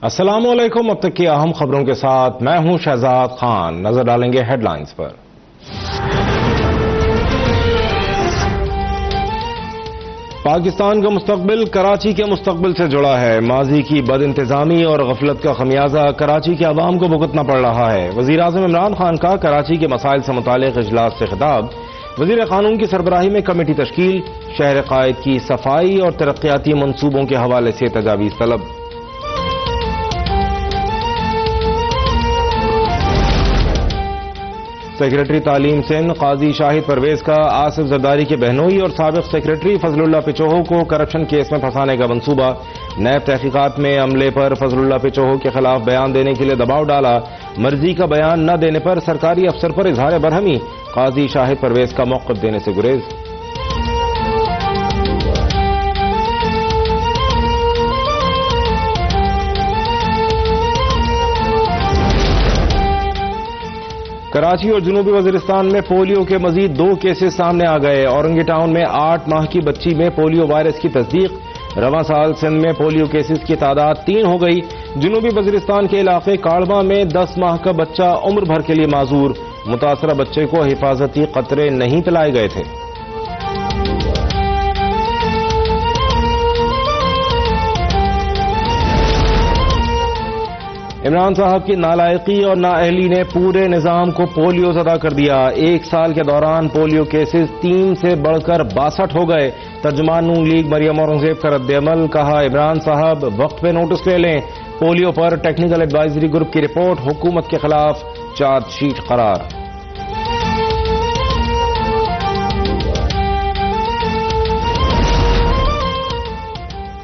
السلام علیکم، اب تک کی اہم خبروں کے ساتھ میں ہوں شہزاد خان۔ نظر ڈالیں گے ہیڈ لائنز پر۔ پاکستان کا مستقبل کراچی کے مستقبل سے جڑا ہے۔ ماضی کی بد انتظامی اور غفلت کا خمیازہ کراچی کے عوام کو بھگتنا پڑ رہا ہے۔ وزیر اعظم عمران خان کا کراچی کے مسائل سے متعلق اجلاس سے خطاب۔ وزیر قانون کی سربراہی میں کمیٹی تشکیل۔ شہر قائد کی صفائی اور ترقیاتی منصوبوں کے حوالے سے تجاویز طلب۔ سیکریٹری تعلیم سندھ قاضی شاہد پرویز کا آصف زرداری کے بہنوئی اور سابق سیکریٹری فضل اللہ پچوہو کو کرپشن کیس میں پھنسانے کا منصوبہ۔ نیب تحقیقات میں عملے پر فضل اللہ پچوہو کے خلاف بیان دینے کے لیے دباؤ ڈالا۔ مرضی کا بیان نہ دینے پر سرکاری افسر پر اظہار برہمی۔ قاضی شاہد پرویز کا موقف دینے سے گریز۔ کراچی اور جنوبی وزیرستان میں پولیو کے مزید 2 کیسز سامنے آ گئے۔ اورنگی ٹاؤن میں 8 ماہ کی بچی میں پولیو وائرس کی تصدیق۔ رواں سال سندھ میں پولیو کیسز کی تعداد 3 ہو گئی۔ جنوبی وزیرستان کے علاقے کاڑواں میں 10 ماہ کا بچہ عمر بھر کے لیے معذور۔ متاثرہ بچے کو حفاظتی قطرے نہیں پلائے گئے تھے۔ عمران صاحب کی نالائقی اور نااہلی نے پورے نظام کو پولیو زدہ کر دیا۔ 1 سال کے دوران پولیو کیسز 3 سے بڑھ کر 62 ہو گئے۔ ترجمان نون لیگ مریم اورنگزیب کا رد عمل، کہا عمران صاحب وقت پہ نوٹس لے لیں۔ پولیو پر ٹیکنیکل ایڈوائزری گروپ کی رپورٹ حکومت کے خلاف چارج شیٹ قرار۔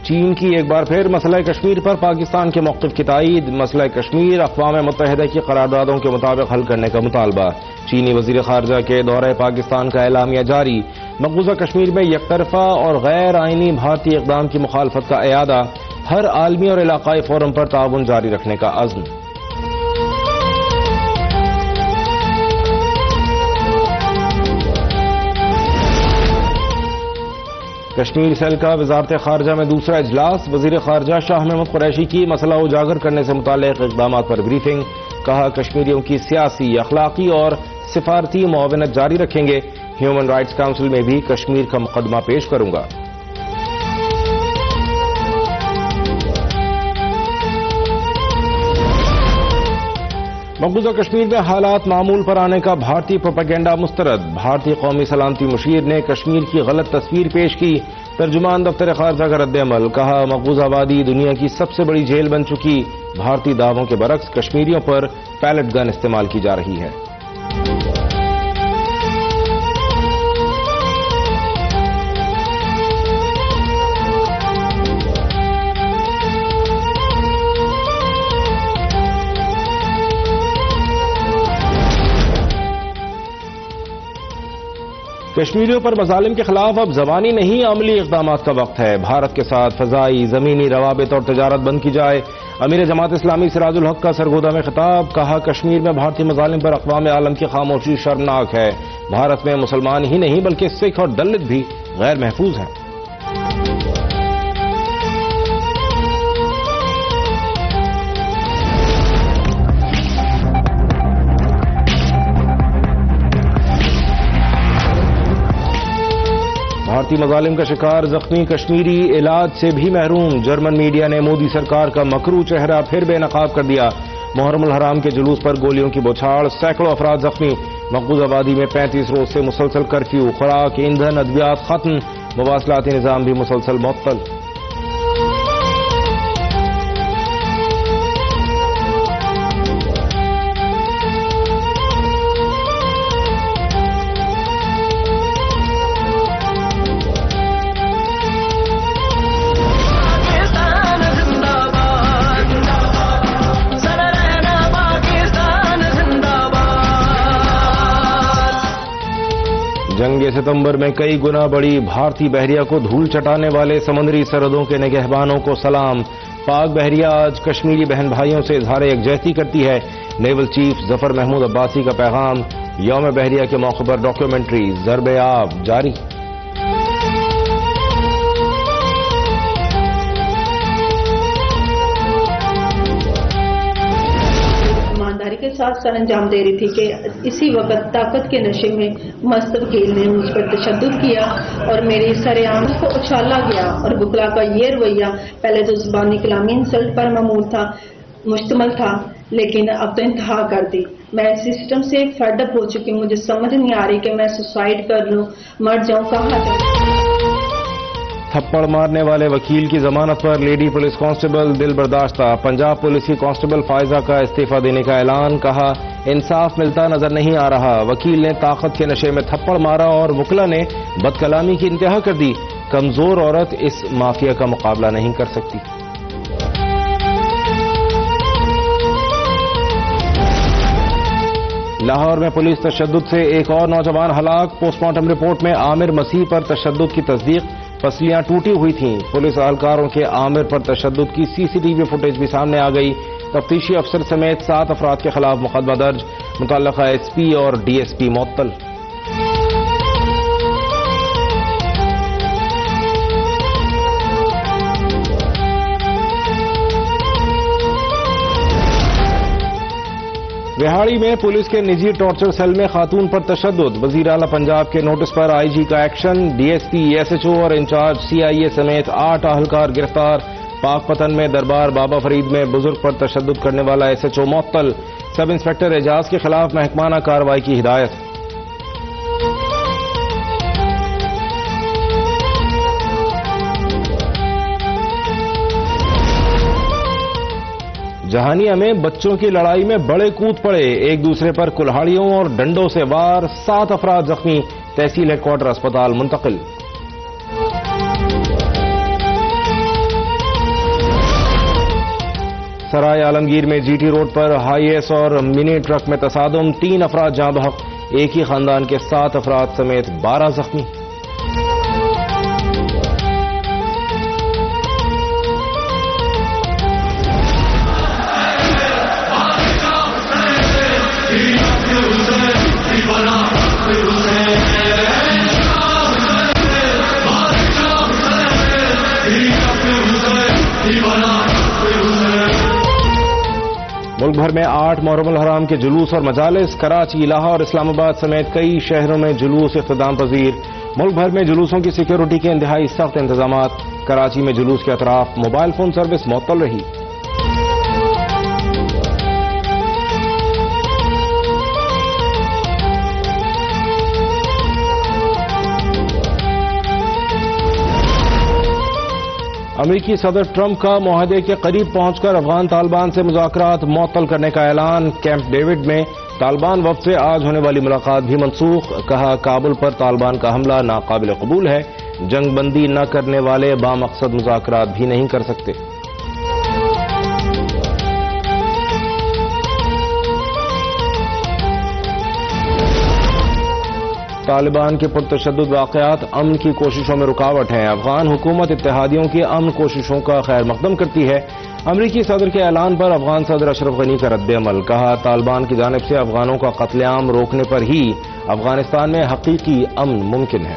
چین کی ایک بار پھر مسئلہ کشمیر پر پاکستان کے موقف کی تائید۔ مسئلہ کشمیر اقوام متحدہ کی قراردادوں کے مطابق حل کرنے کا مطالبہ۔ چینی وزیر خارجہ کے دورہ پاکستان کا اعلامیہ جاری۔ مقبوضہ کشمیر میں یک طرفہ اور غیر آئینی بھارتی اقدام کی مخالفت کا اعادہ۔ ہر عالمی اور علاقائی فورم پر تعاون جاری رکھنے کا عزم۔ کشمیر سیل کا وزارت خارجہ میں دوسرا اجلاس۔ وزیر خارجہ شاہ محمود قریشی کی مسئلہ اجاگر کرنے سے متعلق اقدامات پر بریفنگ۔ کہا کشمیریوں کی سیاسی، اخلاقی اور سفارتی معاونت جاری رکھیں گے۔ ہیومن رائٹس کونسل میں بھی کشمیر کا مقدمہ پیش کروں گا۔ مقبوضہ کشمیر میں حالات معمول پر آنے کا بھارتی پروپیگنڈا مسترد۔ بھارتی قومی سلامتی مشیر نے کشمیر کی غلط تصویر پیش کی۔ ترجمان دفتر خارجہ کا رد عمل، کہا مقبوضہ وادی دنیا کی سب سے بڑی جیل بن چکی۔ بھارتی دعووں کے برعکس کشمیریوں پر پیلٹ گن استعمال کی جا رہی ہے۔ کشمیریوں پر مظالم کے خلاف اب زبانی نہیں عملی اقدامات کا وقت ہے۔ بھارت کے ساتھ فضائی، زمینی روابط اور تجارت بند کی جائے۔ امیر جماعت اسلامی سراج الحق کا سرگودا میں خطاب، کہا کشمیر میں بھارتی مظالم پر اقوام عالم کی خاموشی شرمناک ہے۔ بھارت میں مسلمان ہی نہیں بلکہ سکھ اور دلت بھی غیر محفوظ ہیں۔ بھارتی مظالم کا شکار زخمی کشمیری علاج سے بھی محروم۔ جرمن میڈیا نے مودی سرکار کا مکروہ چہرہ پھر بے نقاب کر دیا۔ محرم الحرام کے جلوس پر گولیوں کی بوچھاڑ، سینکڑوں افراد زخمی۔ مقبوضہ وادی میں 35 روز سے مسلسل کرفیو، خوراک، ایندھن، ادویات ختم، مواصلاتی نظام بھی مسلسل معطل۔ جنگ ستمبر میں کئی گنا بڑی بھارتی بحریہ کو دھول چٹانے والے سمندری سرحدوں کے نگہبانوں کو سلام۔ پاک بحریہ آج کشمیری بہن بھائیوں سے اظہار یکجہتی کرتی ہے۔ نیول چیف ظفر محمود عباسی کا پیغام۔ یوم بحریہ کے موقع پر ڈاکیومنٹری ضرب آب جاری۔ ساتھ سر انجام دے رہی تھی کہ اسی وقت طاقت کے نشے میں مست وکیل نے مجھ پر تشدد کیا اور میری سر عام کو اچھالا گیا، اور وکلا کا یہ رویہ پہلے تو زبانی کلامی انسلٹ پر مشتمل تھا، لیکن اب تو انتہا کر دی۔ میں سسٹم سے فیڈ اپ ہو چکی ہوں، مجھے سمجھ نہیں آ رہی کہ میں سوسائڈ کر لوں، مر جاؤں، کہاں جاؤں۔ تھپڑ مارنے والے وکیل کی ضمانت پر لیڈی پولیس کانسٹیبل دل برداشتہ، پنجاب پولیس کی کانسٹیبل فائزہ کا استعفی دینے کا اعلان، کہا انصاف ملتا نظر نہیں آ رہا، وکیل نے طاقت کے نشے میں تھپڑ مارا اور وکلا نے بد کلامی کی انتہا کر دی، کمزور عورت اس مافیا کا مقابلہ نہیں کر سکتی۔ لاہور میں پولیس تشدد سے ایک اور نوجوان ہلاک، پوسٹ مارٹم رپورٹ میں عامر مسیح پر تشدد کی تصدیق، پسلیاں ٹوٹی ہوئی تھیں، پولیس اہلکاروں کے عامر پر تشدد کی سی سی ٹی وی فوٹیج بھی سامنے آ گئی، تفتیشی افسر سمیت 7 افراد کے خلاف مقدمہ درج، متعلقہ ایس پی اور ڈی ایس پی معطل۔ ریہاڑی میں پولیس کے نجی ٹارچر سیل میں خاتون پر تشدد، وزیر اعلی پنجاب کے نوٹس پر آئی جی کا action, D S P, S H O اور انچارج سی آئی اے سمیت 8 اہلکار گرفتار، پاک پتن میں دربار بابا فرید میں بزرگ پر تشدد کرنے والا ایس ایچ او معطل، سب انسپکٹر اعجاز کے خلاف محکمانہ کارروائی کی ہدایت۔ جہانیہ میں بچوں کی لڑائی میں بڑے کود پڑے، ایک دوسرے پر کلہاڑیوں اور ڈنڈوں سے وار، 7 افراد زخمی، تحصیل ہیڈ کوارٹر اسپتال منتقل۔ سرائے عالمگیر میں جی ٹی روڈ پر ہائی ایس اور منی ٹرک میں تصادم، 3 افراد جاں بحق، ایک ہی خاندان کے 7 افراد سمیت 12 زخمی۔ ملک بھر میں 8 محرم الحرام کے جلوس اور مجالس، کراچی، لاہور، اسلام آباد سمیت کئی شہروں میں جلوس اختتام پذیر، ملک بھر میں جلوسوں کی سیکیورٹی کے انتہائی سخت انتظامات، کراچی میں جلوس کے اطراف موبائل فون سروس معطل رہی۔ امریکی صدر ٹرمپ کا معاہدے کے قریب پہنچ کر افغان طالبان سے مذاکرات معطل کرنے کا اعلان، کیمپ ڈیوڈ میں طالبان وفد سے آج ہونے والی ملاقات بھی منسوخ، کہا کابل پر طالبان کا حملہ ناقابل قبول ہے، جنگ بندی نہ کرنے والے بامقصد مذاکرات بھی نہیں کر سکتے۔ طالبان کے پرتشدد واقعات امن کی کوششوں میں رکاوٹ ہیں، افغان حکومت اتحادیوں کی امن کوششوں کا خیر مقدم کرتی ہے، امریکی صدر کے اعلان پر افغان صدر اشرف غنی کا رد عمل، کہا طالبان کی جانب سے افغانوں کا قتل عام روکنے پر ہی افغانستان میں حقیقی امن ممکن ہے۔